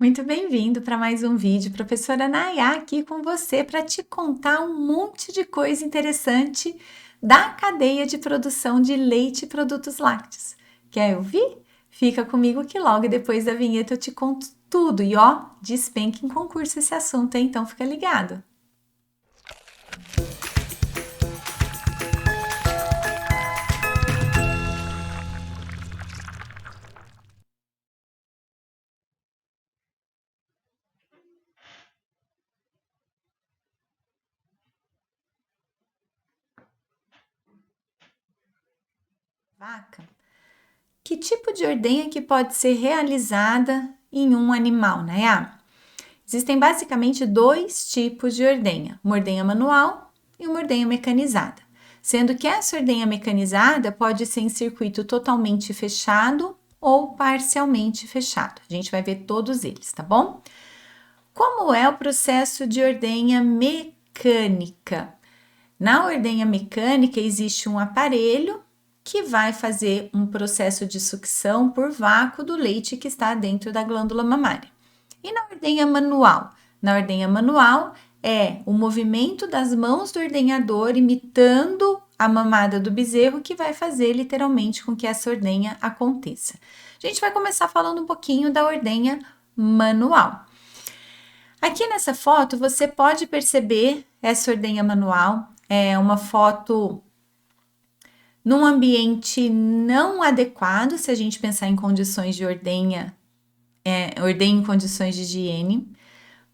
Muito bem-vindo para mais um vídeo. Professora Nayá aqui com você para te contar um monte de coisa interessante da cadeia de produção de leite e produtos lácteos. Quer ouvir? Fica comigo que logo depois da vinheta eu te conto tudo. E ó, despenca em concurso esse assunto, hein? Então fica ligado. Vaca. Que tipo de ordenha que pode ser realizada em um animal, né? Existem basicamente dois tipos de ordenha, uma ordenha manual e uma ordenha mecanizada, sendo que essa ordenha mecanizada pode ser em circuito totalmente fechado ou parcialmente fechado. A gente vai ver todos eles, tá bom? Como é o processo de ordenha mecânica? Na ordenha mecânica existe um aparelho que vai fazer um processo de sucção por vácuo do leite que está dentro da glândula mamária. E na ordenha manual? Na ordenha manual é o movimento das mãos do ordenhador imitando a mamada do bezerro que vai fazer literalmente com que essa ordenha aconteça. A gente vai começar falando um pouquinho da ordenha manual. Aqui nessa foto você pode perceber essa ordenha manual, é uma foto num ambiente não adequado, se a gente pensar em condições de ordenha em condições de higiene,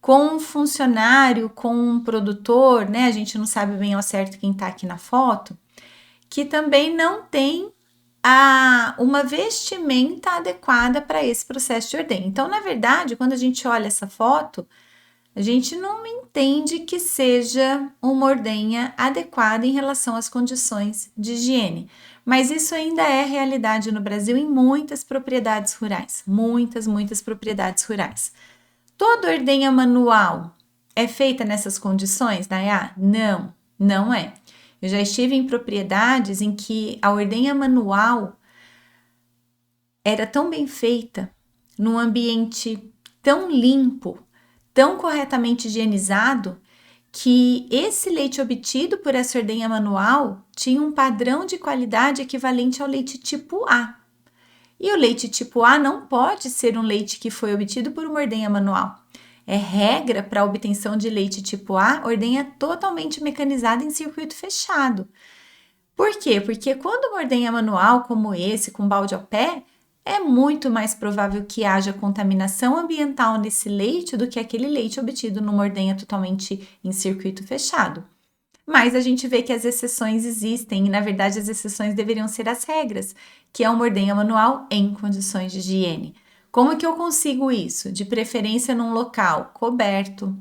com um funcionário, com um produtor, né? A gente não sabe bem ao certo quem está aqui na foto, que também não tem uma vestimenta adequada para esse processo de ordenha. Então, na verdade, quando a gente olha essa foto, a gente não entende que seja uma ordenha adequada em relação às condições de higiene. Mas isso ainda é realidade no Brasil em muitas propriedades rurais. Muitas propriedades rurais. Toda ordenha manual é feita nessas condições, Nayá? Não, não é. Eu já estive em propriedades em que a ordenha manual era tão bem feita, num ambiente tão limpo, tão corretamente higienizado, que esse leite obtido por essa ordenha manual tinha um padrão de qualidade equivalente ao leite tipo A. E o leite tipo A não pode ser um leite que foi obtido por uma ordenha manual. É regra para a obtenção de leite tipo A, ordenha totalmente mecanizada em circuito fechado. Por quê? Porque quando uma ordenha manual como esse, com balde ao pé, é muito mais provável que haja contaminação ambiental nesse leite do que aquele leite obtido numa ordenha totalmente em circuito fechado. Mas a gente vê que as exceções existem e, na verdade, as exceções deveriam ser as regras, que é uma ordenha manual em condições de higiene. Como que eu consigo isso? De preferência num local coberto,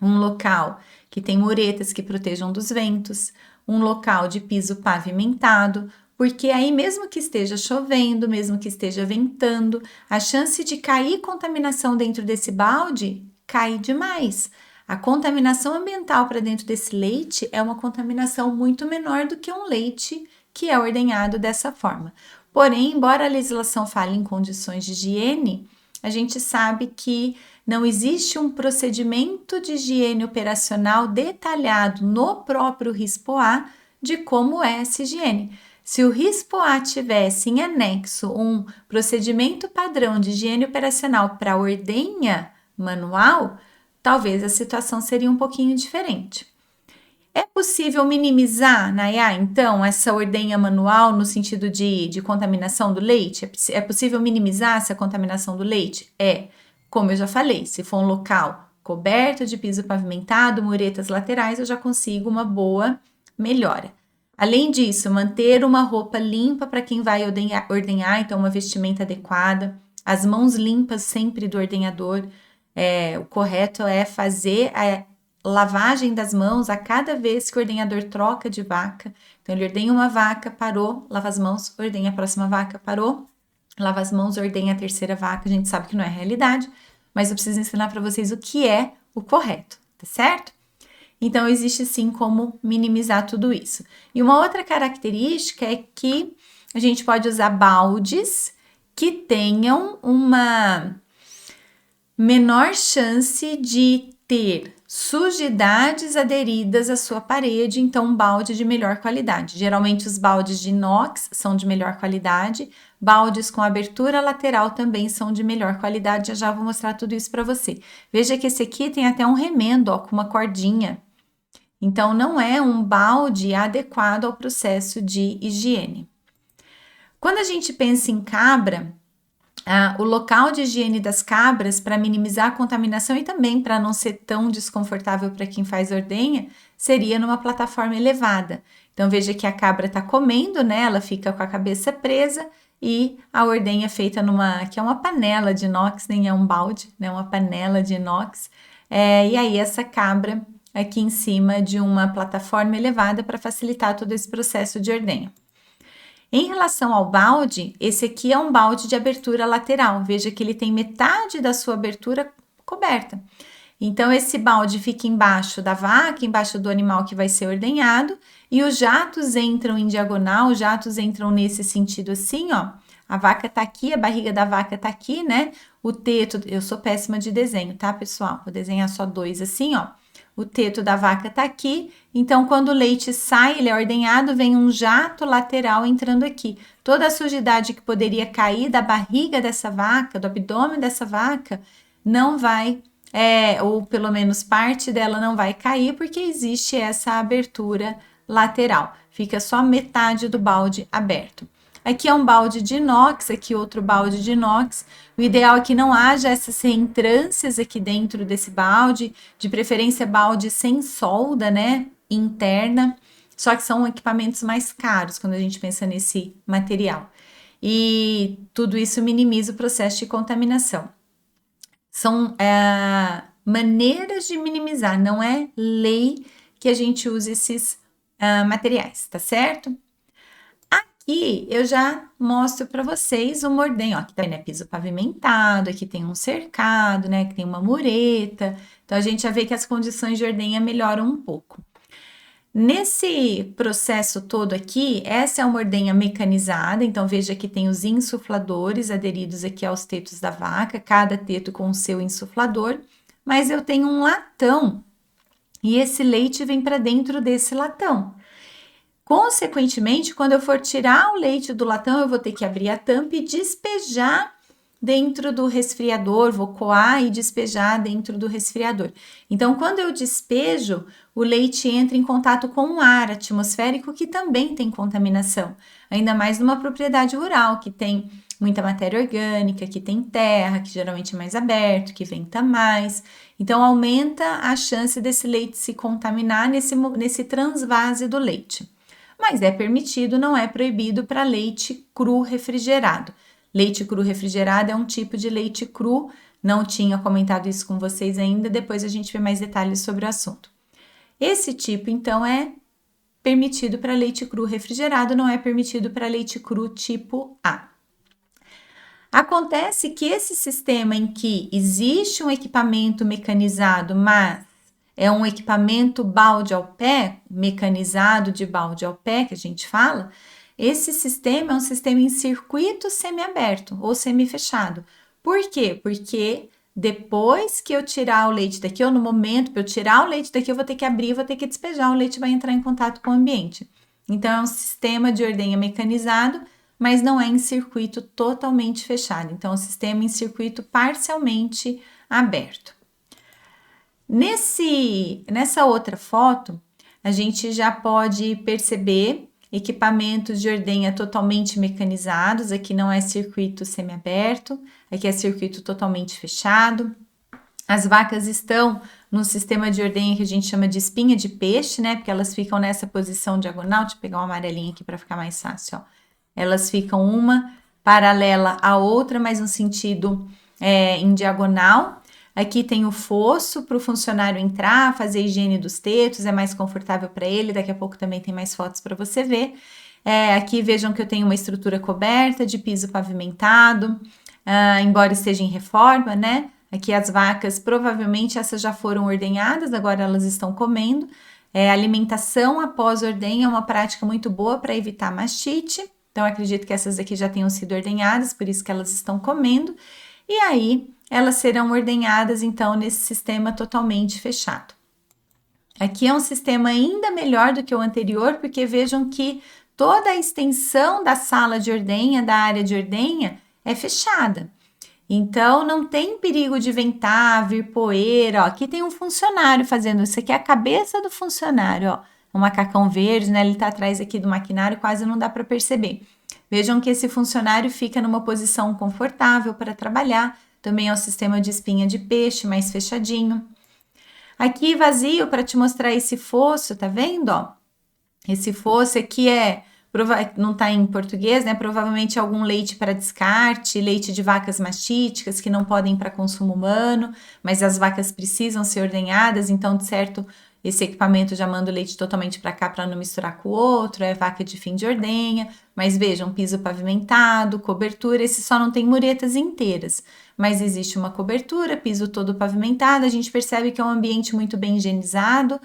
um local que tem muretas que protejam dos ventos, um local de piso pavimentado, porque aí mesmo que esteja chovendo, mesmo que esteja ventando, a chance de cair contaminação dentro desse balde cai demais. A contaminação ambiental para dentro desse leite é uma contaminação muito menor do que um leite que é ordenhado dessa forma. Porém, embora a legislação fale em condições de higiene, a gente sabe que não existe um procedimento de higiene operacional detalhado no próprio RISPOA de como é essa higiene. Se o RISPOA tivesse em anexo um procedimento padrão de higiene operacional para ordenha manual, talvez a situação seria um pouquinho diferente. É possível minimizar, Nayá, então, essa ordenha manual no sentido de contaminação do leite? É possível minimizar essa contaminação do leite? É. Como eu já falei, se for um local coberto de piso pavimentado, muretas laterais, eu já consigo uma boa melhora. Além disso, manter uma roupa limpa para quem vai ordenhar, então uma vestimenta adequada, as mãos limpas sempre do ordenhador. O correto é fazer a lavagem das mãos a cada vez que o ordenhador troca de vaca. Então, ele ordenha uma vaca, parou, lava as mãos, ordenha a próxima vaca, parou, lava as mãos, ordenha a terceira vaca. A gente sabe que não é realidade, mas eu preciso ensinar para vocês o que é o correto, tá certo? Então, existe sim como minimizar tudo isso. E uma outra característica é que a gente pode usar baldes que tenham menor chance de ter sujidades aderidas à sua parede, então um balde de melhor qualidade. Geralmente os baldes de inox são de melhor qualidade, baldes com abertura lateral também são de melhor qualidade, já vou mostrar tudo isso para você. Veja que esse aqui tem até um remendo, ó, com uma cordinha. Então não é um balde adequado ao processo de higiene. Quando a gente pensa em cabra, o local de higiene das cabras, para minimizar a contaminação e também para não ser tão desconfortável para quem faz ordenha, seria numa plataforma elevada. Então veja que a cabra está comendo, né? Ela fica com a cabeça presa e a ordenha feita que é uma panela de inox, nem é um balde, né? Uma panela de inox. E aí essa cabra aqui em cima de uma plataforma elevada para facilitar todo esse processo de ordenha. Em relação ao balde, esse aqui é um balde de abertura lateral. Veja que ele tem metade da sua abertura coberta. Então, esse balde fica embaixo da vaca, embaixo do animal que vai ser ordenhado, e os jatos entram em diagonal, os jatos entram nesse sentido assim, ó. A vaca tá aqui, a barriga da vaca tá aqui, né? O teto, eu sou péssima de desenho, tá, pessoal? Vou desenhar só dois assim, ó. O teto da vaca tá aqui, então quando o leite sai, ele é ordenhado, vem um jato lateral entrando aqui. Toda a sujidade que poderia cair da barriga dessa vaca, do abdômen dessa vaca, não vai, ou pelo menos parte dela não vai cair, porque existe essa abertura lateral. Fica só metade do balde aberto. Aqui é um balde de inox, aqui outro balde de inox. O ideal é que não haja essas reentrâncias aqui dentro desse balde, de preferência balde sem solda, né, interna. Só que são equipamentos mais caros quando a gente pensa nesse material. E tudo isso minimiza o processo de contaminação. São maneiras de minimizar, não é lei que a gente use esses materiais, tá certo? Aqui eu já mostro para vocês o mordenho, ó, aqui também é piso pavimentado, aqui tem um cercado, né, que tem uma mureta, então a gente já vê que as condições de ordenha melhoram um pouco. Nesse processo todo aqui, essa é uma ordenha mecanizada, então veja que tem os insufladores aderidos aqui aos tetos da vaca, cada teto com o seu insuflador, mas eu tenho um latão e esse leite vem para dentro desse latão. Consequentemente, quando eu for tirar o leite do latão, eu vou ter que abrir a tampa e despejar dentro do resfriador, vou coar e despejar dentro do resfriador. Então, quando eu despejo, o leite entra em contato com o ar atmosférico, que também tem contaminação, ainda mais numa propriedade rural, que tem muita matéria orgânica, que tem terra, que geralmente é mais aberto, que venta mais. Então, aumenta a chance desse leite se contaminar nesse transvase do leite. Mas é permitido, não é proibido para leite cru refrigerado. Leite cru refrigerado é um tipo de leite cru, não tinha comentado isso com vocês ainda, depois a gente vê mais detalhes sobre o assunto. Esse tipo, então, é permitido para leite cru refrigerado, não é permitido para leite cru tipo A. Acontece que esse sistema em que existe um equipamento mecanizado, mas é um equipamento balde ao pé, mecanizado de balde ao pé, que a gente fala, esse sistema é um sistema em circuito semiaberto ou semifechado. Por quê? Porque depois que eu tirar o leite daqui, ou no momento para eu tirar o leite daqui, eu vou ter que abrir, vou ter que despejar, o leite vai entrar em contato com o ambiente. Então, é um sistema de ordenha mecanizado, mas não é em circuito totalmente fechado. Então, é um sistema em circuito parcialmente aberto. Nessa outra foto, a gente já pode perceber equipamentos de ordenha totalmente mecanizados. Aqui não é circuito semiaberto, aqui é circuito totalmente fechado. As vacas estão num sistema de ordenha que a gente chama de espinha de peixe, né? Porque elas ficam nessa posição diagonal. Deixa eu pegar uma amarelinha aqui para ficar mais fácil, ó. Elas ficam uma paralela à outra, mas no sentido em diagonal. Aqui tem o fosso para o funcionário entrar, fazer a higiene dos tetos, é mais confortável para ele. Daqui a pouco também tem mais fotos para você ver. Aqui vejam que eu tenho uma estrutura coberta de piso pavimentado, embora esteja em reforma, né? Aqui as vacas, provavelmente essas já foram ordenhadas, agora elas estão comendo. Alimentação após ordenha é uma prática muito boa para evitar mastite. Então, acredito que essas aqui já tenham sido ordenhadas, por isso que elas estão comendo. E aí, elas serão ordenhadas, então, nesse sistema totalmente fechado. Aqui é um sistema ainda melhor do que o anterior, porque vejam que toda a extensão da sala de ordenha, da área de ordenha, é fechada. Então, não tem perigo de ventar, vir poeira. Ó, aqui tem um funcionário fazendo isso. Aqui é a cabeça do funcionário, ó. Um macacão verde, né? Ele tá atrás aqui do maquinário, quase não dá para perceber. Vejam que esse funcionário fica numa posição confortável para trabalhar. Também é um sistema de espinha de peixe, mais fechadinho. Aqui vazio para te mostrar esse fosso, tá vendo? Ó? Esse fosso aqui não tá em português, né? Provavelmente algum leite para descarte, leite de vacas mastíticas que não podem ir para consumo humano, mas as vacas precisam ser ordenhadas, então, de certo, esse equipamento já manda o leite totalmente para cá para não misturar com o outro, é vaca de fim de ordenha, mas vejam, piso pavimentado, cobertura, esse só não tem muretas inteiras, mas existe uma cobertura, piso todo pavimentado, a gente percebe que é um ambiente muito bem higienizado,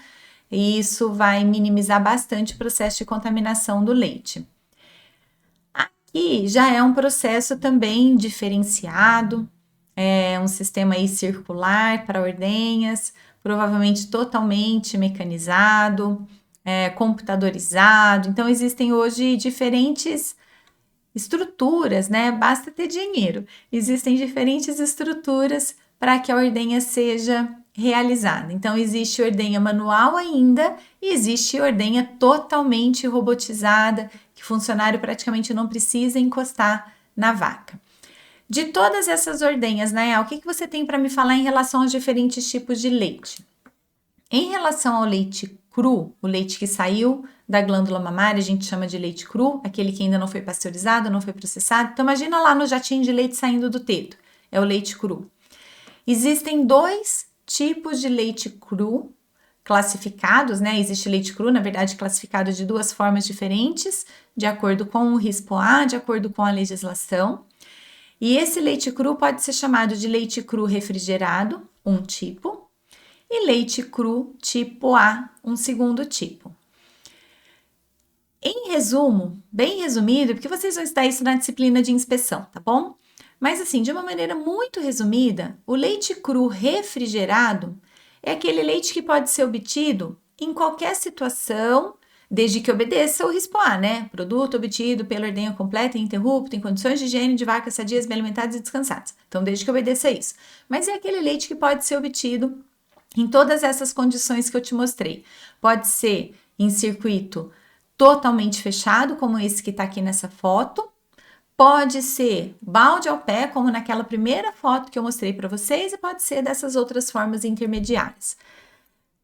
e isso vai minimizar bastante o processo de contaminação do leite. Aqui já é um processo também diferenciado, é um sistema aí circular para ordenhas, provavelmente totalmente mecanizado, computadorizado. Então, existem hoje diferentes estruturas, né? Basta ter dinheiro. Existem diferentes estruturas para que a ordenha seja realizada. Então, existe ordenha manual ainda e existe ordenha totalmente robotizada, que o funcionário praticamente não precisa encostar na vaca. De todas essas ordenhas, Nayá, o que você tem para me falar em relação aos diferentes tipos de leite? Em relação ao leite cru, o leite que saiu da glândula mamária, a gente chama de leite cru, aquele que ainda não foi pasteurizado, não foi processado. Então, imagina lá no jatinho de leite saindo do teto, é o leite cru. Existem dois tipos de leite cru classificados, né? Existe leite cru, na verdade, classificado de duas formas diferentes, de acordo com o RISPO-A, de acordo com a legislação. E esse leite cru pode ser chamado de leite cru refrigerado, um tipo, e leite cru tipo A, um segundo tipo. Em resumo, bem resumido, porque vocês vão estudar isso na disciplina de inspeção, tá bom? Mas assim, de uma maneira muito resumida, o leite cru refrigerado é aquele leite que pode ser obtido em qualquer situação, desde que obedeça o RISPO-A, né? Produto obtido pela ordenha completa e ininterrupta, em condições de higiene de vacas sadias, bem alimentadas e descansadas. Então, desde que obedeça isso. Mas é aquele leite que pode ser obtido em todas essas condições que eu te mostrei. Pode ser em circuito totalmente fechado, como esse que está aqui nessa foto. Pode ser balde ao pé, como naquela primeira foto que eu mostrei para vocês, e pode ser dessas outras formas intermediárias.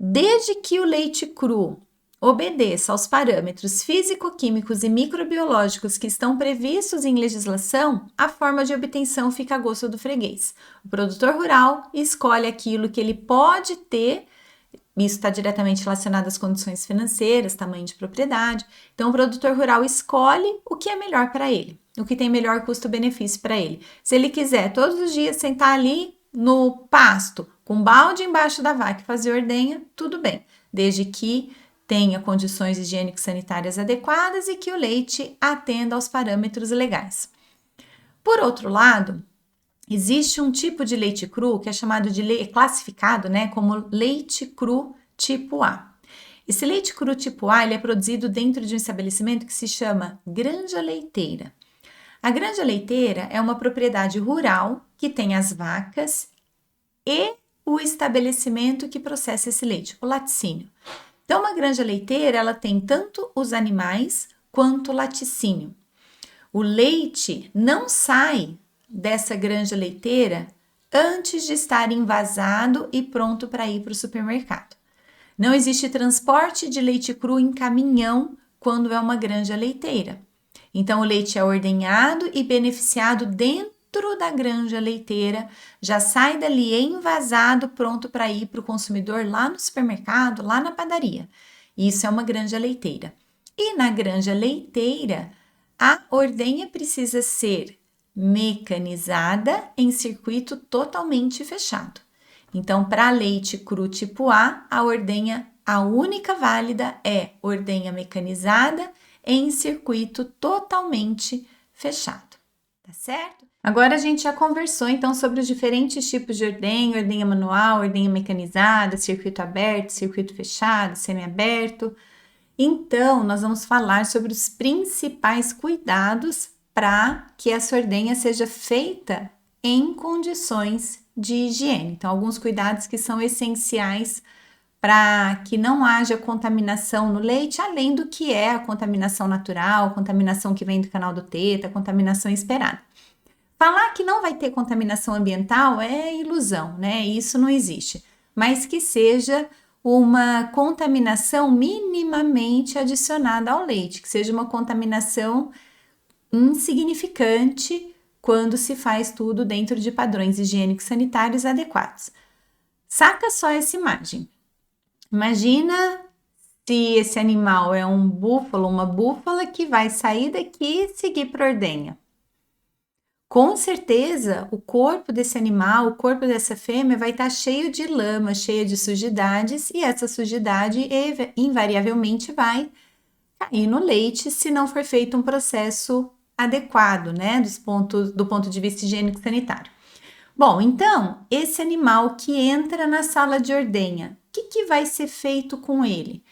Desde que o leite cru obedeça aos parâmetros físico-químicos e microbiológicos que estão previstos em legislação, a forma de obtenção fica a gosto do freguês. O produtor rural escolhe aquilo que ele pode ter. Isso está diretamente relacionado às condições financeiras, tamanho de propriedade. Então, o produtor rural escolhe o que é melhor para ele, o que tem melhor custo-benefício para ele. Se ele quiser todos os dias sentar ali no pasto, com balde embaixo da vaca e fazer ordenha, tudo bem, desde que tenha condições higiênico-sanitárias adequadas e que o leite atenda aos parâmetros legais. Por outro lado, existe um tipo de leite cru que é chamado de classificado, né, como leite cru tipo A. Esse leite cru tipo A ele é produzido dentro de um estabelecimento que se chama granja leiteira. A granja leiteira é uma propriedade rural que tem as vacas e o estabelecimento que processa esse leite, o laticínio. Então, uma granja leiteira ela tem tanto os animais quanto o laticínio. O leite não sai dessa granja leiteira antes de estar envasado e pronto para ir para o supermercado. Não existe transporte de leite cru em caminhão quando é uma granja leiteira. Então, o leite é ordenhado e beneficiado dentro da granja leiteira, já sai dali envasado, pronto para ir para o consumidor lá no supermercado, lá na padaria. Isso é uma granja leiteira. E na granja leiteira, a ordenha precisa ser mecanizada em circuito totalmente fechado. Então, para leite cru tipo A, a ordenha, a única válida é ordenha mecanizada em circuito totalmente fechado, tá certo? Agora a gente já conversou então sobre os diferentes tipos de ordenha manual, ordenha mecanizada, circuito aberto, circuito fechado, semiaberto. Então, nós vamos falar sobre os principais cuidados para que essa ordenha seja feita em condições de higiene. Então, alguns cuidados que são essenciais para que não haja contaminação no leite, além do que é a contaminação natural, a contaminação que vem do canal do teto, a contaminação esperada. Falar que não vai ter contaminação ambiental é ilusão, né? Isso não existe. Mas que seja uma contaminação minimamente adicionada ao leite, que seja uma contaminação insignificante quando se faz tudo dentro de padrões higiênicos sanitários adequados. Saca só essa imagem. Imagina se esse animal é um búfalo, uma búfala que vai sair daqui e seguir para a ordenha. Com certeza, o corpo desse animal, o corpo dessa fêmea vai estar cheio de lama, cheio de sujidades, e essa sujidade invariavelmente vai cair no leite se não for feito um processo adequado, né, do ponto de vista higiênico sanitário. Bom, então, esse animal que entra na sala de ordenha, o que vai ser feito com ele?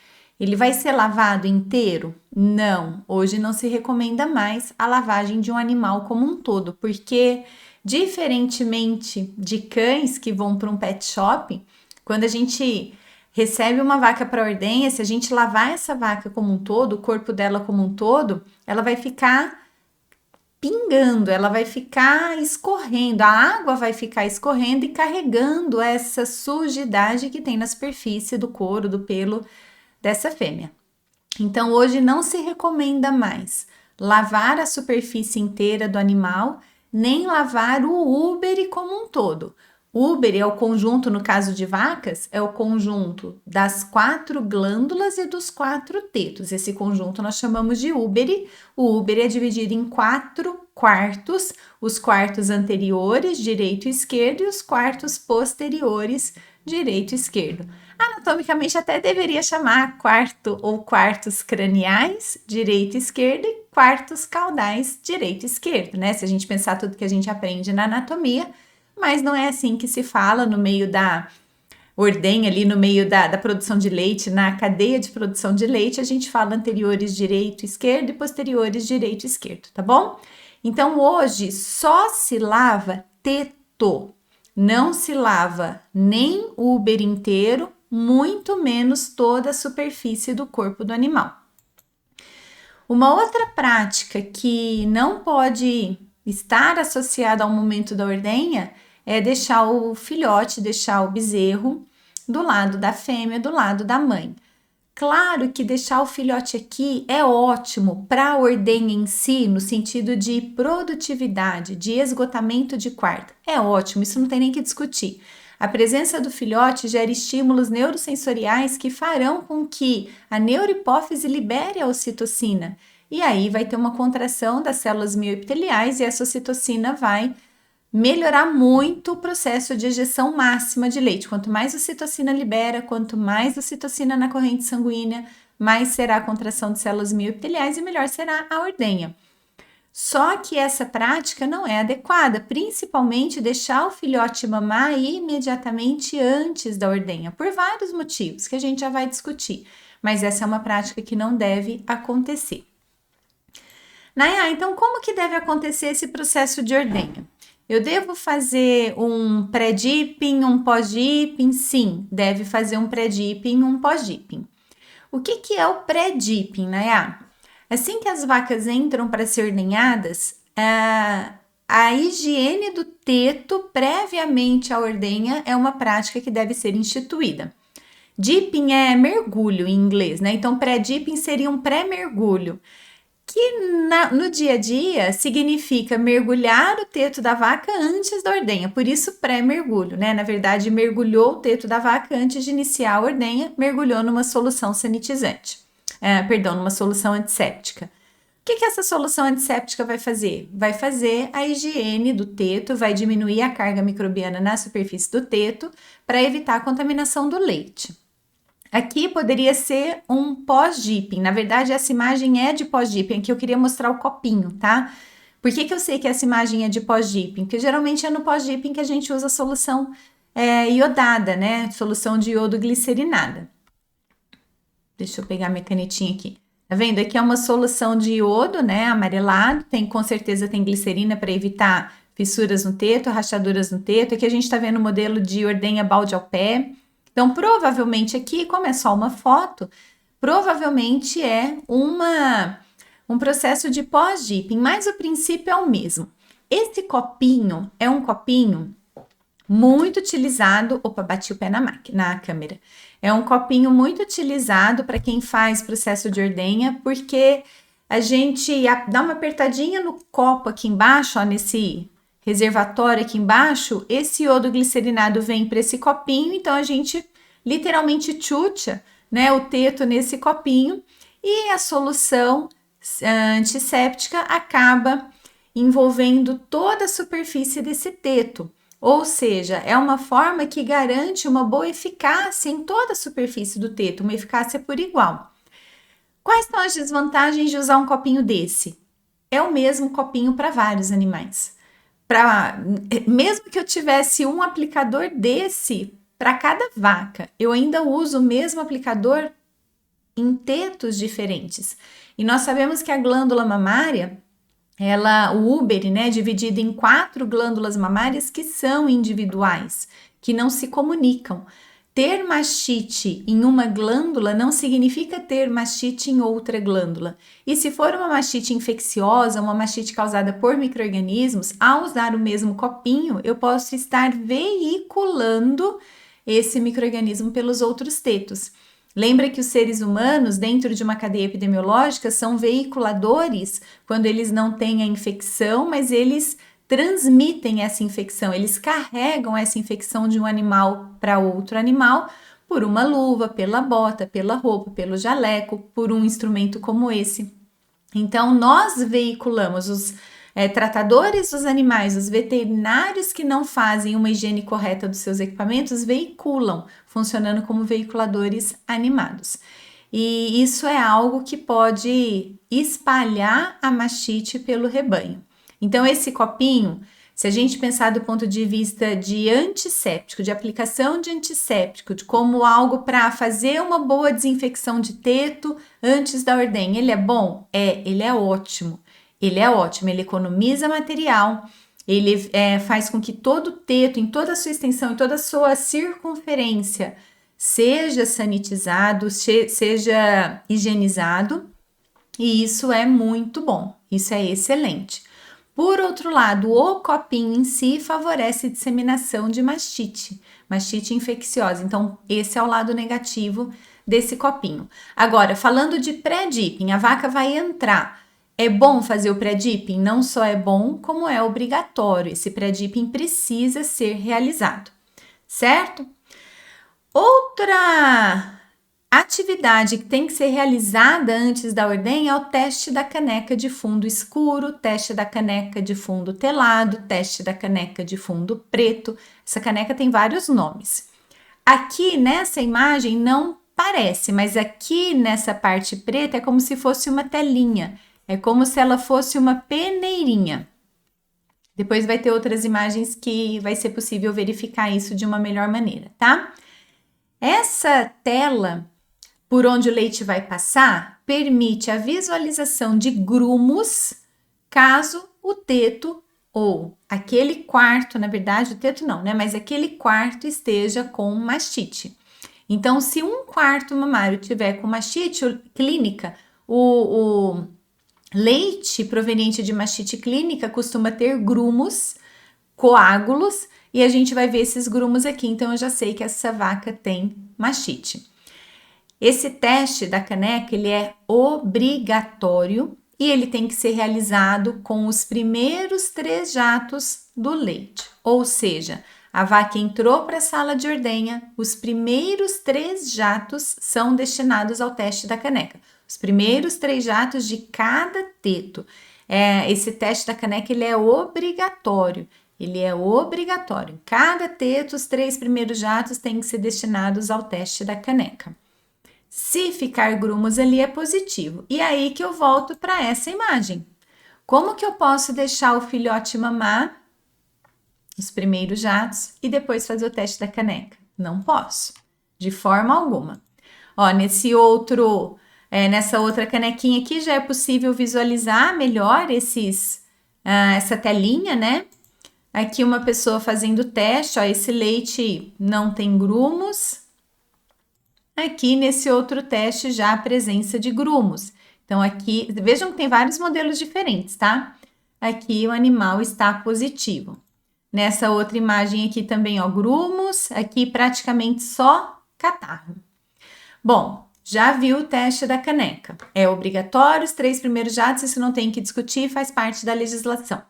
Ele vai ser lavado inteiro? Não, hoje não se recomenda mais a lavagem de um animal como um todo, porque, diferentemente de cães que vão para um pet shop, quando a gente recebe uma vaca para ordenha, se a gente lavar essa vaca como um todo, o corpo dela como um todo, ela vai ficar pingando, ela vai ficar escorrendo, a água vai ficar escorrendo e carregando essa sujidade que tem na superfície do couro, do pelo dessa fêmea. Então, hoje não se recomenda mais lavar a superfície inteira do animal, nem lavar o úbere como um todo. O úbere é o conjunto, no caso de vacas, é o conjunto das 4 glândulas e dos 4 tetos. Esse conjunto nós chamamos de úbere. O úbere é dividido em 4 quartos, os quartos anteriores, direito e esquerdo, e os quartos posteriores, direito e esquerdo. Anatomicamente até deveria chamar quarto ou quartos craniais, direito e esquerdo, e quartos caudais, direito e esquerdo, né? Se a gente pensar tudo que a gente aprende na anatomia, mas não é assim que se fala no meio da ordenha, ali no meio da produção de leite, na cadeia de produção de leite, a gente fala anteriores direito e esquerdo e posteriores direito e esquerdo, tá bom? Então, hoje só se lava teto, não se lava nem o úbere inteiro, muito menos toda a superfície do corpo do animal. Uma outra prática que não pode estar associada ao momento da ordenha é deixar o filhote, deixar o bezerro do lado da fêmea, do lado da mãe. Claro que deixar o filhote aqui é ótimo para a ordenha em si, no sentido de produtividade, de esgotamento de quarta. É ótimo, isso não tem nem que discutir. A presença do filhote gera estímulos neurosensoriais que farão com que a neurohipófise libere a ocitocina. E aí vai ter uma contração das células mioepiteliais e essa ocitocina vai melhorar muito o processo de ejeção máxima de leite. Quanto mais ocitocina libera, quanto mais ocitocina na corrente sanguínea, mais será a contração de células mioepiteliais e melhor será a ordenha. Só que essa prática não é adequada, principalmente deixar o filhote mamar imediatamente antes da ordenha, por vários motivos que a gente já vai discutir, mas essa é uma prática que não deve acontecer. Nayá, então como que deve acontecer esse processo de ordenha? Eu devo fazer um pré-dipping, um pós-dipping? Sim, deve fazer um pré-dipping, um pós-dipping. O que é o pré-dipping, Nayá? Assim que as vacas entram para ser ordenhadas, a higiene do teto previamente à ordenha é uma prática que deve ser instituída. Dipping é mergulho em inglês, né? Então, pré-dipping seria um pré-mergulho, que no dia a dia significa mergulhar o teto da vaca antes da ordenha, por isso pré-mergulho, né? Na verdade, mergulhou o teto da vaca antes de iniciar a ordenha, mergulhou numa solução sanitizante, numa solução antisséptica. O que essa solução antisséptica vai fazer? Vai fazer a higiene do teto, vai diminuir a carga microbiana na superfície do teto para evitar a contaminação do leite. Aqui poderia ser um pós-dipping. Na verdade, essa imagem é de pós-dipping, que eu queria mostrar o copinho, tá? Por que eu sei que essa imagem é de pós-dipping? Porque geralmente é no pós-dipping que a gente usa a solução iodada, né? Solução de iodo glicerinada. Deixa eu pegar minha canetinha aqui. Tá vendo? Aqui é uma solução de iodo, né? Amarelado. Com certeza tem glicerina para evitar fissuras no teto, rachaduras no teto. Aqui a gente tá vendo o modelo de ordenha balde ao pé. Então, provavelmente aqui, como é só uma foto, provavelmente é um processo de pós-dipping, mas o princípio é o mesmo. Esse copinho é um copinho muito utilizado. Opa, bati o pé na câmera. É um copinho muito utilizado para quem faz processo de ordenha, porque a gente dá uma apertadinha no copo aqui embaixo, ó, nesse reservatório aqui embaixo, esse iodo glicerinado vem para esse copinho, então a gente literalmente chucha, né, o teto nesse copinho e a solução antisséptica acaba envolvendo toda a superfície desse teto. Ou seja, é uma forma que garante uma boa eficácia em toda a superfície do teto, uma eficácia por igual. Quais são as desvantagens de usar um copinho desse? É o mesmo copinho para vários animais. Mesmo que eu tivesse um aplicador desse para cada vaca, eu ainda uso o mesmo aplicador em tetos diferentes. E nós sabemos que a glândula mamária, o úbere, né, dividido em 4 glândulas mamárias que são individuais, que não se comunicam. Ter mastite em uma glândula não significa ter mastite em outra glândula. E se for uma mastite infecciosa, uma mastite causada por micro-organismos, ao usar o mesmo copinho, eu posso estar veiculando esse micro-organismo pelos outros tetos. Lembra que os seres humanos, dentro de uma cadeia epidemiológica, são veiculadores quando eles não têm a infecção, mas eles transmitem essa infecção, eles carregam essa infecção de um animal para outro animal por uma luva, pela bota, pela roupa, pelo jaleco, por um instrumento como esse. Então, nós veiculamos os tratadores dos animais, os veterinários que não fazem uma higiene correta dos seus equipamentos, veiculam, funcionando como veiculadores animados. E isso é algo que pode espalhar a mastite pelo rebanho. Então, esse copinho, se a gente pensar do ponto de vista de antisséptico, de aplicação de antisséptico, de como algo para fazer uma boa desinfecção de teto antes da ordenha, ele é bom? Ele é ótimo. Ele é ótimo, ele economiza material, ele faz com que todo o teto, em toda a sua extensão, em toda a sua circunferência, seja sanitizado, seja higienizado, e isso é muito bom, isso é excelente. Por outro lado, o copinho em si favorece a disseminação de mastite infecciosa. Então, esse é o lado negativo desse copinho. Agora, falando de pré-dipping, a vaca vai entrar. É bom fazer o pré-dipping? Não só é bom, como é obrigatório. Esse pré-dipping precisa ser realizado, certo? Outra atividade que tem que ser realizada antes da ordenha é o teste da caneca de fundo escuro, teste da caneca de fundo telado, teste da caneca de fundo preto. Essa caneca tem vários nomes. Aqui nessa imagem não parece, mas aqui nessa parte preta é como se fosse uma telinha. É como se ela fosse uma peneirinha. Depois vai ter outras imagens que vai ser possível verificar isso de uma melhor maneira, tá? Essa tela, por onde o leite vai passar, permite a visualização de grumos, caso o teto ou aquele quarto, na verdade o teto não, né? Mas aquele quarto esteja com mastite. Então, se um quarto mamário tiver com mastite clínica, o leite proveniente de mastite clínica costuma ter grumos, coágulos, e a gente vai ver esses grumos aqui, então eu já sei que essa vaca tem mastite. Esse teste da caneca, ele é obrigatório e ele tem que ser realizado com os primeiros 3 jatos do leite, ou seja, a vaca entrou para a sala de ordenha, os primeiros 3 jatos são destinados ao teste da caneca. Os primeiros 3 jatos de cada teto. Esse teste da caneca ele é obrigatório. Ele é obrigatório. Cada teto, os 3 primeiros jatos têm que ser destinados ao teste da caneca. Se ficar grumos ali é positivo. E aí que eu volto para essa imagem. Como que eu posso deixar o filhote mamar os primeiros jatos e depois fazer o teste da caneca? Não posso, de forma alguma. Ó, nessa outra canequinha aqui já é possível visualizar melhor essa telinha, né? Aqui uma pessoa fazendo o teste, ó, esse leite não tem grumos. Aqui nesse outro teste já a presença de grumos. Então aqui, vejam que tem vários modelos diferentes, tá? Aqui o animal está positivo. Nessa outra imagem aqui também, ó, grumos, aqui praticamente só catarro. Bom, já viu o teste da caneca. É obrigatório os 3 primeiros jatos, isso não tem que discutir, faz parte da legislação.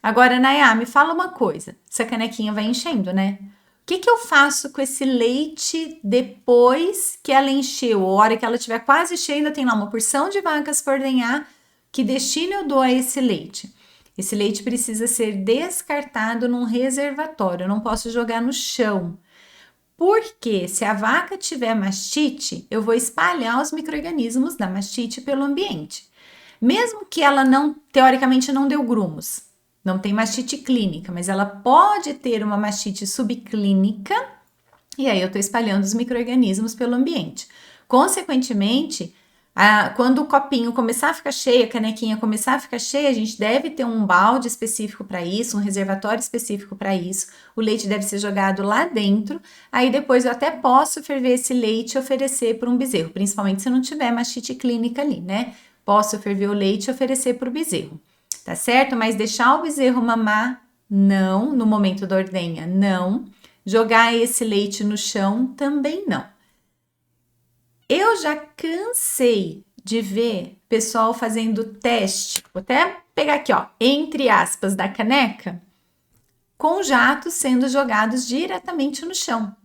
Agora, Nayá, me fala uma coisa. Essa canequinha vai enchendo, né? O que eu faço com esse leite depois que ela encheu? A hora que ela estiver quase cheia, ainda tem lá uma porção de vacas por ordenhar. Que destino eu dou a esse leite? Esse leite precisa ser descartado num reservatório. Eu não posso jogar no chão. Porque se a vaca tiver mastite, eu vou espalhar os micro-organismos da mastite pelo ambiente. Mesmo que ela teoricamente não deu grumos, não tem mastite clínica, mas ela pode ter uma mastite subclínica e aí eu estou espalhando os micro-organismos pelo ambiente. Consequentemente, quando o copinho começar a ficar cheio, a canequinha começar a ficar cheia, a gente deve ter um balde específico para isso, um reservatório específico para isso. O leite deve ser jogado lá dentro. Aí depois eu até posso ferver esse leite e oferecer para um bezerro, principalmente se não tiver mastite clínica ali, né? Posso ferver o leite e oferecer para o bezerro, tá certo? Mas deixar o bezerro mamar, não. No momento da ordenha, não. Jogar esse leite no chão, também não. Eu já cansei de ver pessoal fazendo teste, vou até pegar aqui, ó, entre aspas, da caneca, com jatos sendo jogados diretamente no chão.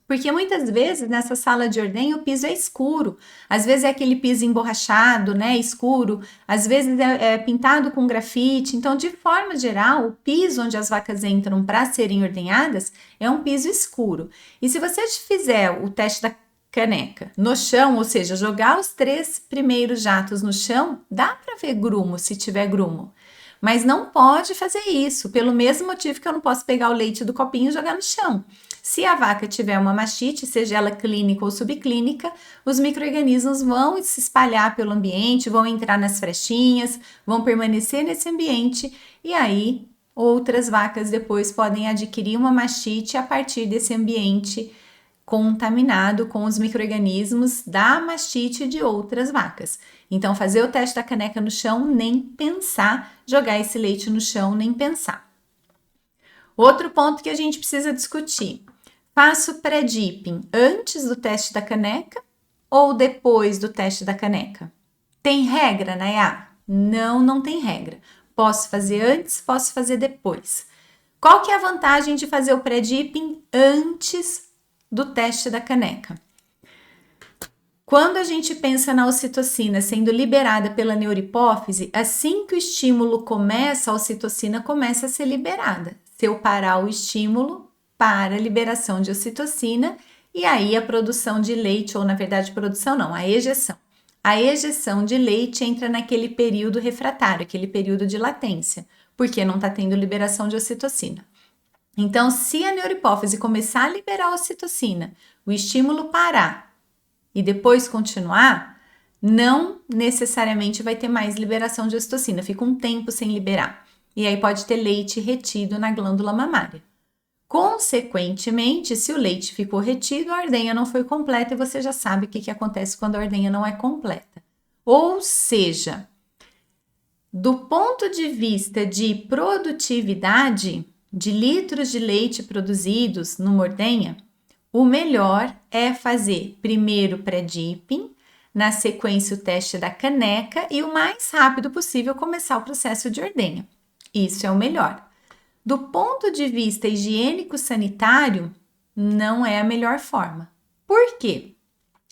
Porque muitas vezes nessa sala de ordenha o piso é escuro, às vezes é aquele piso emborrachado, né, escuro, às vezes é pintado com grafite. Então, de forma geral, o piso onde as vacas entram para serem ordenhadas é um piso escuro. E se você fizer o teste da caneca no chão, ou seja, jogar os 3 primeiros jatos no chão, dá para ver grumo se tiver grumo. Mas não pode fazer isso, pelo mesmo motivo que eu não posso pegar o leite do copinho e jogar no chão. Se a vaca tiver uma mastite, seja ela clínica ou subclínica, os micro-organismos vão se espalhar pelo ambiente, vão entrar nas frestinhas, vão permanecer nesse ambiente e aí outras vacas depois podem adquirir uma mastite a partir desse ambiente contaminado com os micro-organismos da mastite de outras vacas. Então, fazer o teste da caneca no chão, nem pensar, jogar esse leite no chão, nem pensar. Outro ponto que a gente precisa discutir: faço pré-dipping antes do teste da caneca ou depois do teste da caneca? Tem regra, Nayá? Não, não tem regra. Posso fazer antes, posso fazer depois. Qual que é a vantagem de fazer o pré-dipping antes do teste da caneca? Quando a gente pensa na ocitocina sendo liberada pela neurohipófise, assim que o estímulo começa, a ocitocina começa a ser liberada. Se eu parar o estímulo, para a liberação de ocitocina e aí a produção de leite, ou na verdade produção não, a ejeção. A ejeção de leite entra naquele período refratário, aquele período de latência, porque não está tendo liberação de ocitocina. Então, se a neurohipófise começar a liberar a ocitocina, o estímulo parar e depois continuar, não necessariamente vai ter mais liberação de ocitocina, fica um tempo sem liberar. E aí pode ter leite retido na glândula mamária. Consequentemente, se o leite ficou retido, a ordenha não foi completa e você já sabe o que acontece quando a ordenha não é completa. Ou seja, do ponto de vista de produtividade, de litros de leite produzidos numa ordenha, o melhor é fazer primeiro pré-dipping, na sequência o teste da caneca e o mais rápido possível começar o processo de ordenha. Isso é o melhor. Do ponto de vista higiênico-sanitário, não é a melhor forma. Por quê?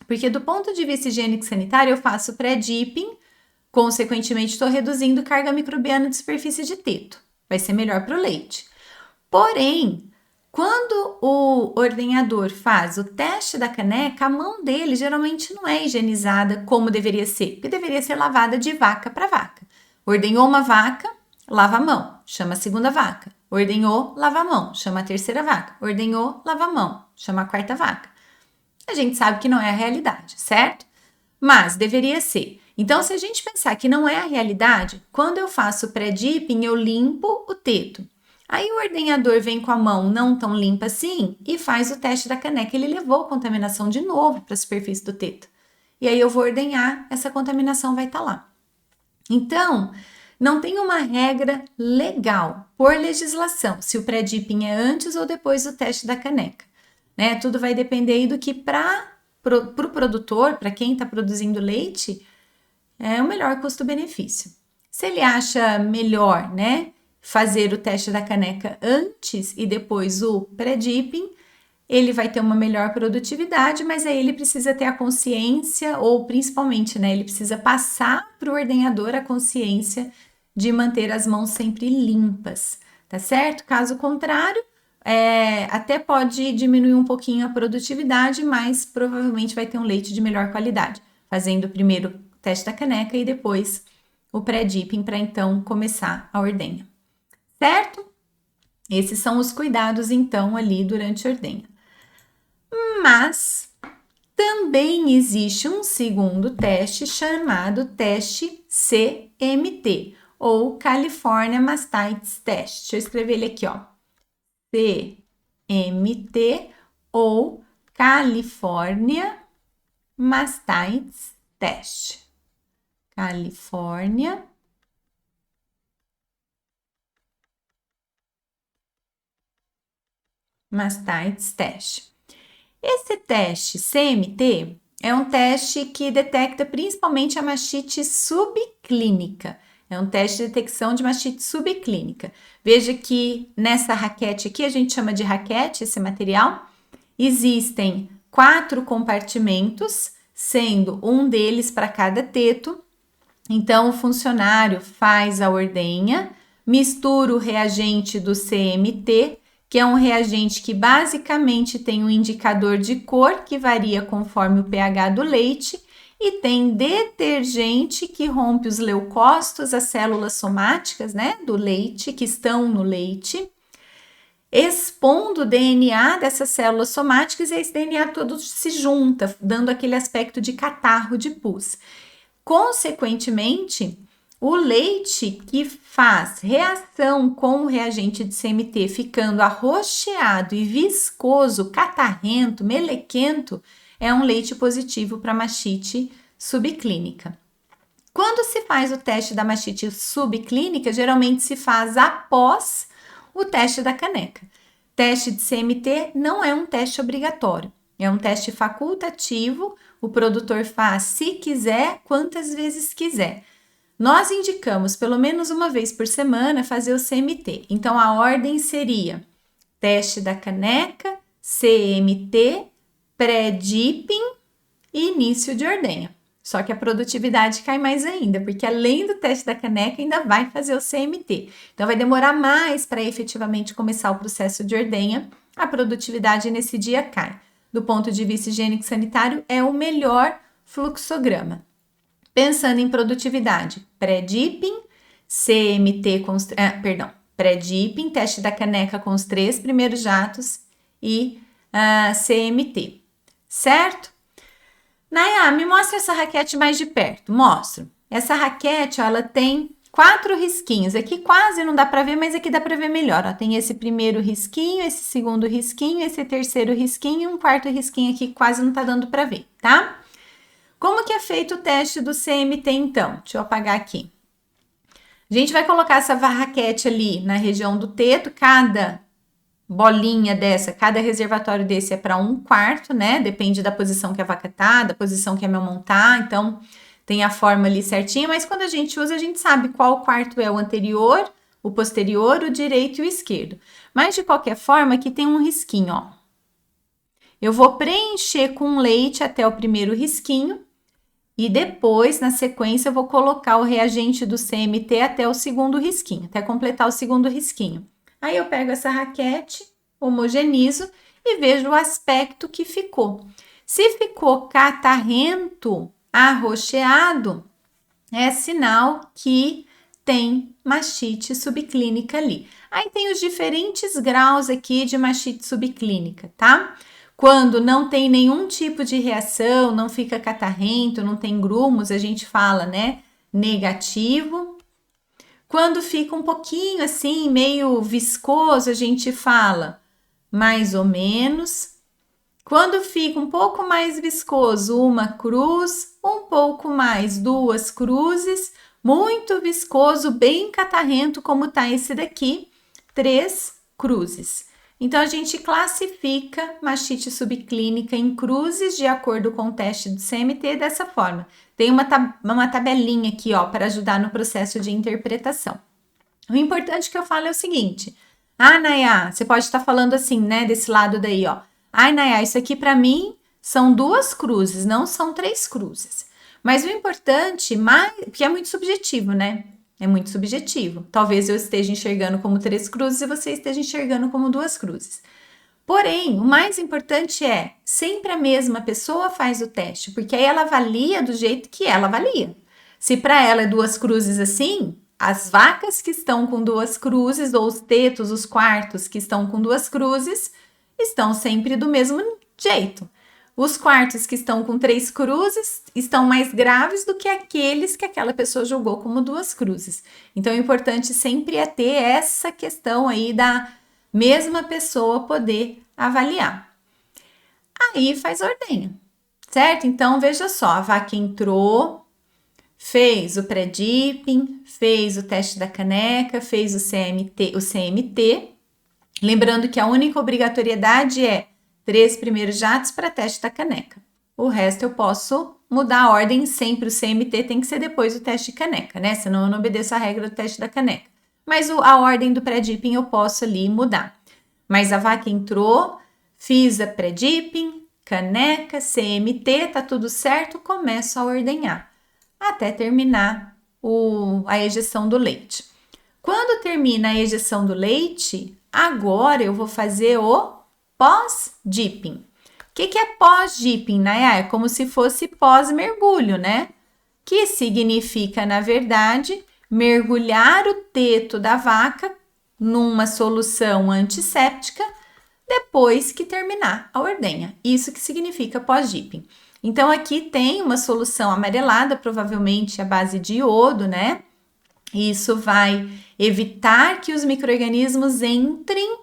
Porque do ponto de vista higiênico-sanitário, eu faço pré-dipping, consequentemente estou reduzindo carga microbiana de superfície de teto. Vai ser melhor para o leite. Porém, quando o ordenhador faz o teste da caneca, a mão dele geralmente não é higienizada como deveria ser, porque deveria ser lavada de vaca para vaca. Ordenhou uma vaca, lava a mão, chama a segunda vaca. Ordenhou, lava a mão, chama a terceira vaca. Ordenhou, lava a mão, chama a quarta vaca. A gente sabe que não é a realidade, certo? Mas deveria ser. Então, se a gente pensar que não é a realidade, quando eu faço pré-dipping, eu limpo o teto. Aí o ordenhador vem com a mão não tão limpa assim e faz o teste da caneca. Ele levou a contaminação de novo para a superfície do teto. E aí eu vou ordenhar, essa contaminação vai estar lá. Então, não tem uma regra legal por legislação se o pré-dipping é antes ou depois do teste da caneca. Né? Tudo vai depender do que para o produtor, para quem está produzindo leite, é o melhor custo-benefício. Se ele acha melhor, né, fazer o teste da caneca antes e depois o pré-dipping, ele vai ter uma melhor produtividade, mas aí ele precisa ter a consciência, ou principalmente, né, ele precisa passar para o ordenhador a consciência de manter as mãos sempre limpas, tá certo? Caso contrário, até pode diminuir um pouquinho a produtividade, mas provavelmente vai ter um leite de melhor qualidade, fazendo primeiro o teste da caneca e depois o pré-dipping para então começar a ordenha, certo? Esses são os cuidados então ali durante a ordenha. Mas também existe um segundo teste chamado teste CMT, ou California Mastitis Test. Deixa eu escrever ele aqui, ó. CMT ou California Mastitis Test. California Mastitis Test. Esse teste CMT é um teste que detecta principalmente a mastite subclínica. É um teste de detecção de mastite subclínica. Veja que nessa raquete aqui, a gente chama de raquete esse material, existem 4 compartimentos, sendo um deles para cada teto. Então, o funcionário faz a ordenha, mistura o reagente do CMT, que é um reagente que basicamente tem um indicador de cor que varia conforme o pH do leite e tem detergente que rompe os leucócitos, as células somáticas, né, do leite, que estão no leite, expondo o DNA dessas células somáticas e esse DNA todo se junta, dando aquele aspecto de catarro de pus. Consequentemente, o leite que faz reação com o reagente de CMT ficando arroxeado e viscoso, catarrento, melequento, é um leite positivo para mastite subclínica. Quando se faz o teste da mastite subclínica, geralmente se faz após o teste da caneca. Teste de CMT não é um teste obrigatório, é um teste facultativo, o produtor faz se quiser, quantas vezes quiser. Nós indicamos pelo menos uma vez por semana fazer o CMT. Então, a ordem seria teste da caneca, CMT, pré-dipping e início de ordenha. Só que a produtividade cai mais ainda, porque além do teste da caneca, ainda vai fazer o CMT. Então, vai demorar mais para efetivamente começar o processo de ordenha. A produtividade nesse dia cai. Do ponto de vista higiênico e sanitário, é o melhor fluxograma. Pensando em produtividade, pré-dipping, CMT com os, pré-dipping, teste da caneca com os 3 primeiros jatos e CMT, certo? Nayá, me mostra essa raquete mais de perto. Mostro. Essa raquete, ó, ela tem 4 risquinhos. Aqui quase não dá para ver, mas aqui dá para ver melhor. Ó, tem esse primeiro risquinho, esse segundo risquinho, esse terceiro risquinho e um quarto risquinho aqui que quase não tá dando para ver, tá? Como que é feito o teste do CMT, então? Deixa eu apagar aqui. A gente vai colocar essa raquete ali na região do teto, cada bolinha dessa, cada reservatório desse é para 1/4, né? Depende da posição que a vaca tá, da posição que a mamão tá, então tem a forma ali certinha, mas quando a gente usa, a gente sabe qual quarto é o anterior, o posterior, o direito e o esquerdo. Mas de qualquer forma, aqui tem um risquinho, ó. Eu vou preencher com leite até o primeiro risquinho e depois, na sequência, eu vou colocar o reagente do CMT até o segundo risquinho, até completar o segundo risquinho. Aí eu pego essa raquete, homogenizo e vejo o aspecto que ficou. Se ficou catarrento, arroxeado, é sinal que tem mastite subclínica ali. Aí tem os diferentes graus aqui de mastite subclínica, tá? Quando não tem nenhum tipo de reação, não fica catarrento, não tem grumos, a gente fala, né, negativo. Quando fica um pouquinho assim, meio viscoso, a gente fala mais ou menos. Quando fica um pouco mais viscoso, uma cruz, um pouco mais, duas cruzes, muito viscoso, bem catarrento, como tá esse daqui, 3 cruzes. Então, a gente classifica mastite subclínica em cruzes de acordo com o teste do CMT dessa forma. Tem uma tabelinha aqui, ó, para ajudar no processo de interpretação. O importante que eu falo é o seguinte: ah, Nayá, você pode estar falando assim, né, desse lado daí, ó. Ai, Nayá, isso aqui para mim são 2 cruzes, não são 3 cruzes. Mas o importante, porque é muito subjetivo, né? É muito subjetivo. Talvez eu esteja enxergando como 3 cruzes e você esteja enxergando como 2 cruzes. Porém, o mais importante é sempre a mesma pessoa faz o teste, porque aí ela avalia do jeito que ela avalia. Se para ela é 2 cruzes assim, as vacas que estão com 2 cruzes, ou os tetos, os quartos que estão com 2 cruzes, estão sempre do mesmo jeito. Os quartos que estão com 3 cruzes estão mais graves do que aqueles que aquela pessoa julgou como 2 cruzes. Então, o importante sempre é ter essa questão aí da mesma pessoa poder avaliar. Aí faz ordenha, certo? Então, veja só, a vaca entrou, fez o pré-dipping, fez o teste da caneca, fez o CMT. Lembrando que a única obrigatoriedade é 3 primeiros jatos para teste da caneca. O resto eu posso mudar a ordem, sempre o CMT tem que ser depois do teste de caneca, né? Senão eu não obedeço a regra do teste da caneca. Mas a ordem do pré-dipping eu posso ali mudar. Mas a vaca entrou, fiz a pré-dipping, caneca, CMT, tá tudo certo, começo a ordenhar até terminar a ejeção do leite. Quando termina a ejeção do leite, agora eu vou fazer o pós-dipping. O que é pós-dipping, né? É como se fosse pós-mergulho, né? Que significa, na verdade, mergulhar o teto da vaca numa solução antisséptica depois que terminar a ordenha. Isso que significa pós-dipping. Então, aqui tem uma solução amarelada, provavelmente à base de iodo, né? Isso vai evitar que os micro-organismos entrem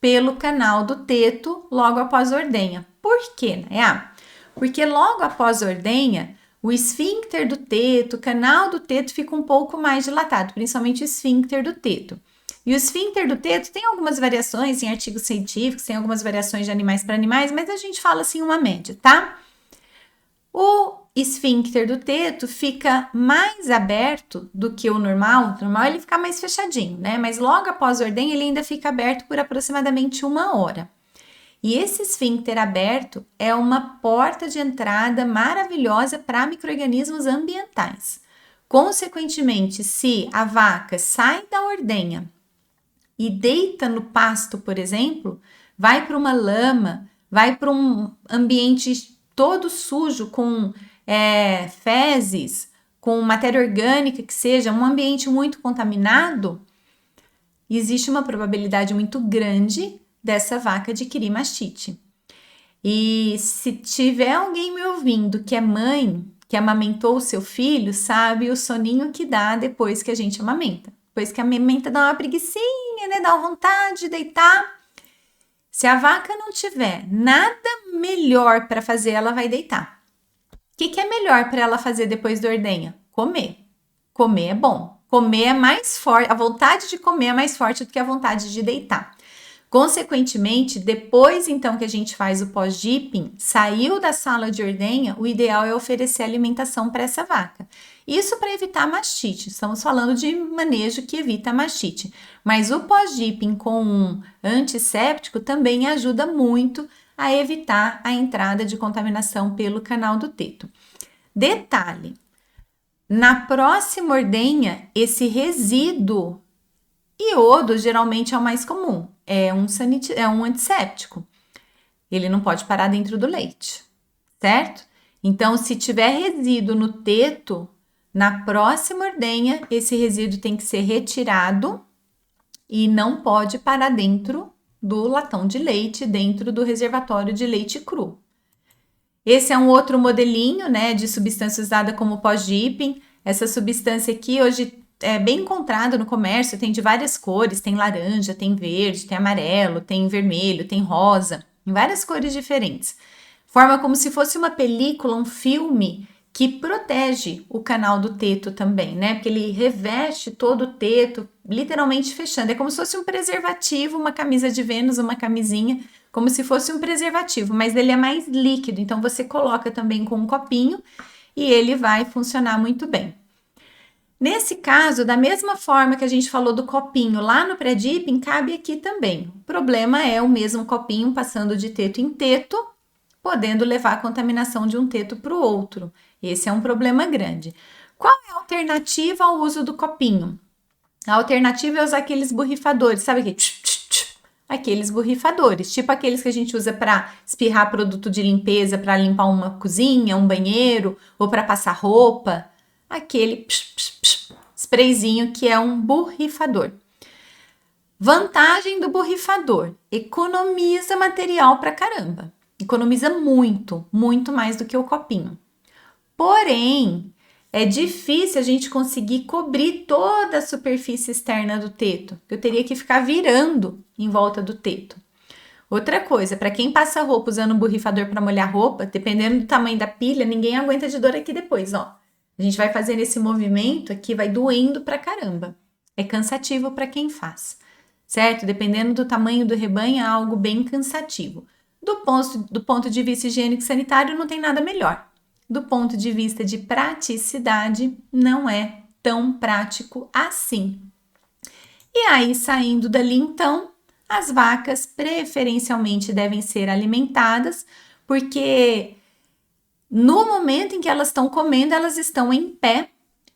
pelo canal do teto logo após a ordenha. Por quê, né? Porque logo após a ordenha, o esfíncter do teto, o canal do teto fica um pouco mais dilatado, principalmente o esfíncter do teto. E o esfíncter do teto tem algumas variações em artigos científicos, tem algumas variações de animais para animais, mas a gente fala assim uma média, tá? O esfíncter do teto fica mais aberto do que o normal. O normal ele fica mais fechadinho, né? Mas logo após a ordenha ele ainda fica aberto por aproximadamente 1 hora. E esse esfíncter aberto é uma porta de entrada maravilhosa para micro-organismos ambientais. Consequentemente, se a vaca sai da ordenha e deita no pasto, por exemplo, vai para uma lama, vai para um ambiente todo sujo, com fezes, com matéria orgânica que seja, um ambiente muito contaminado, existe uma probabilidade muito grande dessa vaca adquirir mastite. E se tiver alguém me ouvindo que é mãe, que amamentou o seu filho, sabe o soninho que dá depois que a gente amamenta. Depois que a amamenta dá uma preguicinha, né? Dá uma vontade de deitar. Se a vaca não tiver nada melhor para fazer, ela vai deitar. O que é melhor para ela fazer depois da ordenha? Comer. Comer é bom. Comer é mais forte, a vontade de comer é mais forte do que a vontade de deitar. Consequentemente, depois então que a gente faz o pós-dipping, saiu da sala de ordenha, o ideal é oferecer alimentação para essa vaca. Isso para evitar mastite. Estamos falando de manejo que evita mastite. Mas o pós-dipping com um antisséptico também ajuda muito a evitar a entrada de contaminação pelo canal do teto. Detalhe: na próxima ordenha, esse resíduo iodo geralmente é o mais comum, é um antisséptico. Ele não pode parar dentro do leite, certo? Então, se tiver resíduo no teto, Na próxima ordenha, esse resíduo tem que ser retirado e não pode parar dentro do latão de leite, dentro do reservatório de leite cru. Esse é um outro modelinho, né, de substância usada como pós-dipping. Essa substância aqui hoje é bem encontrada no comércio, tem de várias cores, tem laranja, tem verde, tem amarelo, tem vermelho, tem rosa, em várias cores diferentes. Forma como se fosse uma película, um filme que protege o canal do teto também, né? Porque ele reveste todo o teto, literalmente fechando. É como se fosse um preservativo, uma camisa de Vênus, uma camisinha, como se fosse um preservativo, mas ele é mais líquido, então você coloca também com um copinho e ele vai funcionar muito bem. Nesse caso, da mesma forma que a gente falou do copinho lá no pré-dipping, cabe aqui também. O problema é o mesmo copinho passando de teto em teto, podendo levar a contaminação de um teto para o outro. Esse é um problema grande. Qual é a alternativa ao uso do copinho? A alternativa é usar aqueles borrifadores, sabe aquele? Aqueles borrifadores, tipo aqueles que a gente usa para espirrar produto de limpeza, para limpar uma cozinha, um banheiro, ou para passar roupa. Aquele sprayzinho que é um borrifador. Vantagem do borrifador: economiza material pra caramba. Economiza muito, muito mais do que o copinho. Porém, é difícil a gente conseguir cobrir toda a superfície externa do teto. Eu teria que ficar virando em volta do teto. Outra coisa, para quem passa roupa usando um borrifador para molhar roupa, dependendo do tamanho da pilha, ninguém aguenta de dor aqui depois, ó. A gente vai fazendo esse movimento aqui, vai doendo pra caramba. É cansativo para quem faz, certo? Dependendo do tamanho do rebanho, é algo bem cansativo. Do ponto de vista higiênico e sanitário, não tem nada melhor. Do ponto de vista de praticidade, não é tão prático assim. E aí, saindo dali, então, as vacas preferencialmente devem ser alimentadas, porque no momento em que elas estão comendo, elas estão em pé,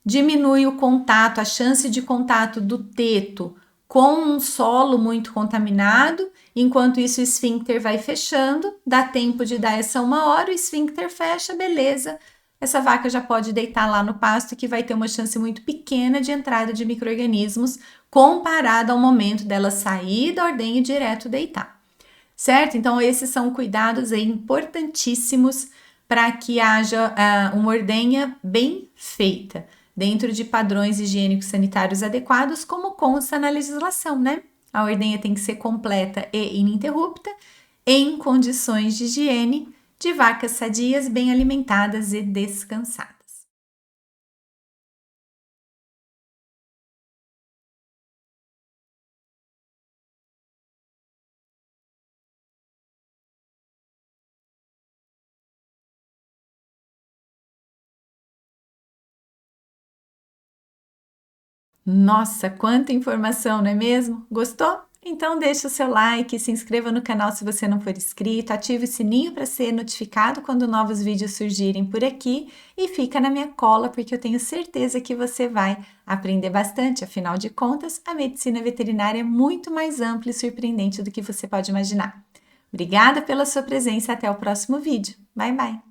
diminui o contato, a chance de contato do teto com um solo muito contaminado. Enquanto isso, o esfíncter vai fechando, dá tempo de dar essa 1 hora, o esfíncter fecha, beleza. Essa vaca já pode deitar lá no pasto, que vai ter uma chance muito pequena de entrada de micro-organismos, comparado ao momento dela sair da ordenha e direto deitar. Certo? Então, esses são cuidados aí importantíssimos para que haja uma ordenha bem feita, dentro de padrões higiênicos sanitários adequados, como consta na legislação, né? A ordenha tem que ser completa e ininterrupta, em condições de higiene, de vacas sadias, bem alimentadas e descansadas. Nossa, quanta informação, não é mesmo? Gostou? Então deixa o seu like, se inscreva no canal se você não for inscrito, ative o sininho para ser notificado quando novos vídeos surgirem por aqui e fica na minha cola porque eu tenho certeza que você vai aprender bastante. Afinal de contas, a medicina veterinária é muito mais ampla e surpreendente do que você pode imaginar. Obrigada pela sua presença e até o próximo vídeo. Bye, bye!